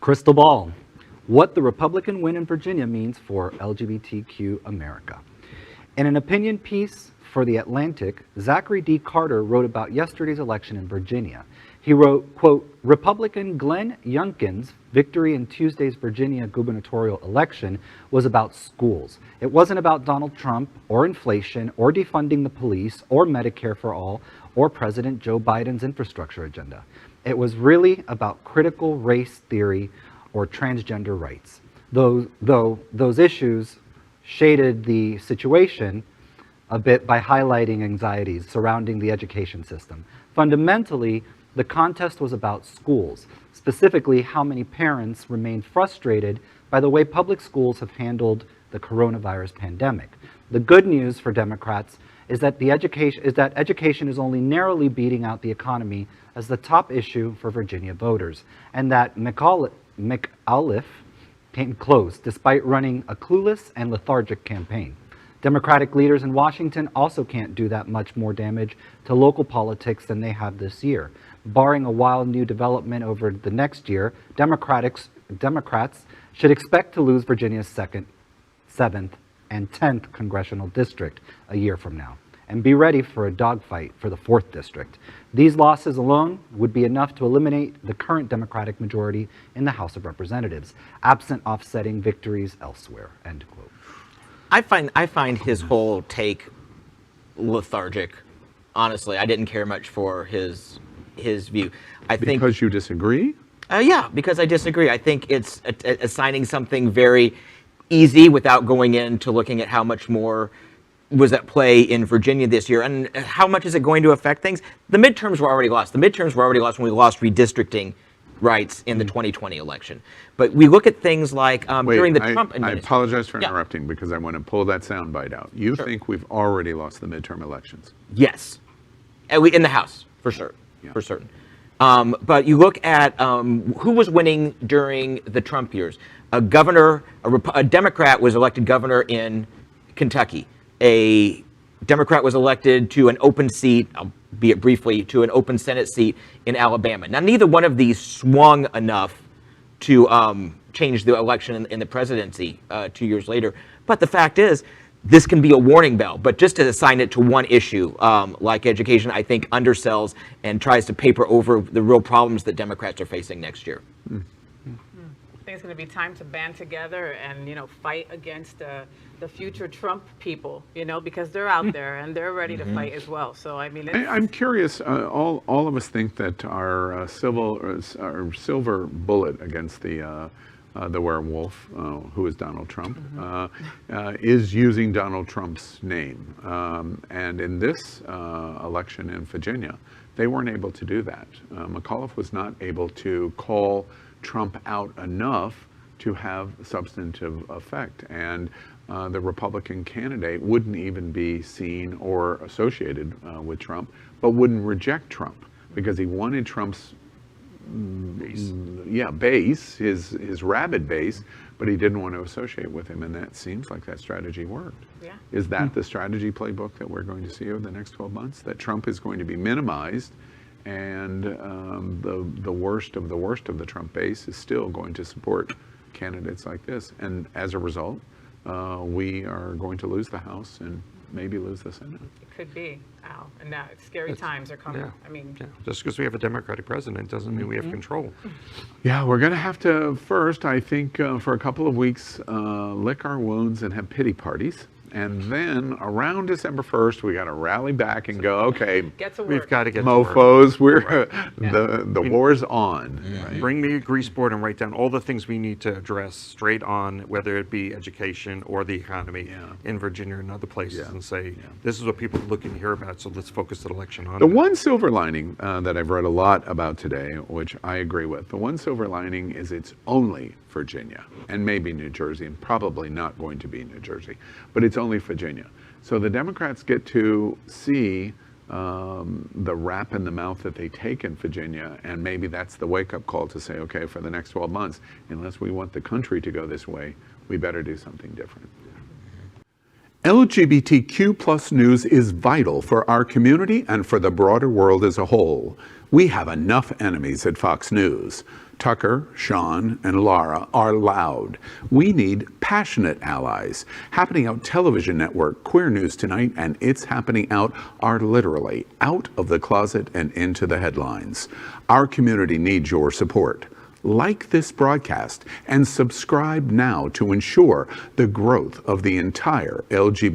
Crystal ball. What the Republican win in Virginia means for LGBTQ America. In an opinion piece for The Atlantic, Zachary D. wrote about yesterday's election in Virginia. He wrote, quote, Republican Glenn Youngkin's victory in Tuesday's Virginia gubernatorial election was about schools. It wasn't about Donald Trump or inflation or defunding the police or Medicare for all or President Joe Biden's infrastructure agenda. It was really about critical race theory or transgender rights. Though those issues shaded the situation a bit by highlighting anxieties surrounding the education system. Fundamentally, the contest was about schools, specifically how many parents remain frustrated by the way public schools have handled the coronavirus pandemic. The good news for Democrats is that education is only narrowly beating out the economy as the top issue for Virginia voters, and that McAuliffe came close despite running a clueless and lethargic campaign. Democratic leaders in Washington also can't do that much more damage to local politics than they have this year. Barring a wild new development over the next year, Democrats should expect to lose Virginia's 2nd, 7th, and 10th Congressional District a year from now, and be ready for a dogfight for the 4th District. These losses alone would be enough to eliminate the current Democratic majority in the House of Representatives, absent offsetting victories elsewhere, end quote. I find his whole take lethargic. Honestly, I didn't care much for his view. I think because you disagree? Yeah, because I disagree. I think it's assigning something very easy without going into looking at how much more was at play in Virginia this year and how much is it going to affect things. The midterms were already lost. The midterms were already lost when we lost redistricting rights in the 2020 election. But we look at things like during the Trump administration. I apologize for interrupting because I want to pull that soundbite out. You think we've already lost the midterm elections? Yes. In the House, for sure, for certain. But you look at who was winning during the Trump years. A Democrat was elected governor in Kentucky. A Democrat was elected to an open seat, albeit briefly, to an open Senate seat in Alabama. Now, neither one of these swung enough to change the election in the presidency 2 years later. But the fact is, this can be a warning bell. But just to assign it to one issue, like education, I think undersells and tries to paper over the real problems that Democrats are facing next year. I think it's going to be time to band together and, fight against the future Trump people, because they're out there and they're ready to fight as well. So, I mean, I'm curious, all of us think that our silver bullet against the werewolf, who is Donald Trump, is using Donald Trump's name. And in this election in Virginia, they weren't able to do that. McAuliffe was not able to call Trump out enough to have substantive effect. And the Republican candidate wouldn't even be seen or associated with Trump, but wouldn't reject Trump because he wanted Trump's base, his rabid base, but he didn't want to associate with him, and that seems like that strategy worked. Yeah. Is that the strategy playbook that we're going to see over the next 12 months? That Trump is going to be minimized, and the worst of the Trump base is still going to support candidates like this, and as a result, we are going to lose the House and maybe lose the Senate. It could be, Al, and now scary times are coming. Yeah. I mean, just because we have a Democratic president doesn't mean we have control. Yeah, we're going to have to first, I think, for a couple of weeks, lick our wounds and have pity parties. And then around December 1st, we got to rally back and go, okay, we've got to get mofos, the war's on. Right? Bring me a grease board and write down all the things we need to address straight on, whether it be education or the economy in Virginia and other places, and say, this is what people are looking to hear about, so let's focus the election on The that. one silver lining that I've read a lot about today, which I agree with, the one silver lining is it's only Virginia and maybe New Jersey, and probably not going to be New Jersey, but it's only Virginia. So the Democrats get to see the rap in the mouth that they take in Virginia, and maybe that's the wake-up call to say, okay, for the next 12 months, unless we want the country to go this way, we better do something different. LGBTQ plus news is vital for our community and for the broader world as a whole. We have enough enemies at Fox News. Tucker, Sean, and Laura are loud. We need passionate allies. Happening Out Television Network, Queer News Tonight, and It's Happening Out are literally out of the closet and into the headlines. Our community needs your support. Like this broadcast and subscribe now to ensure the growth of the entire LGBT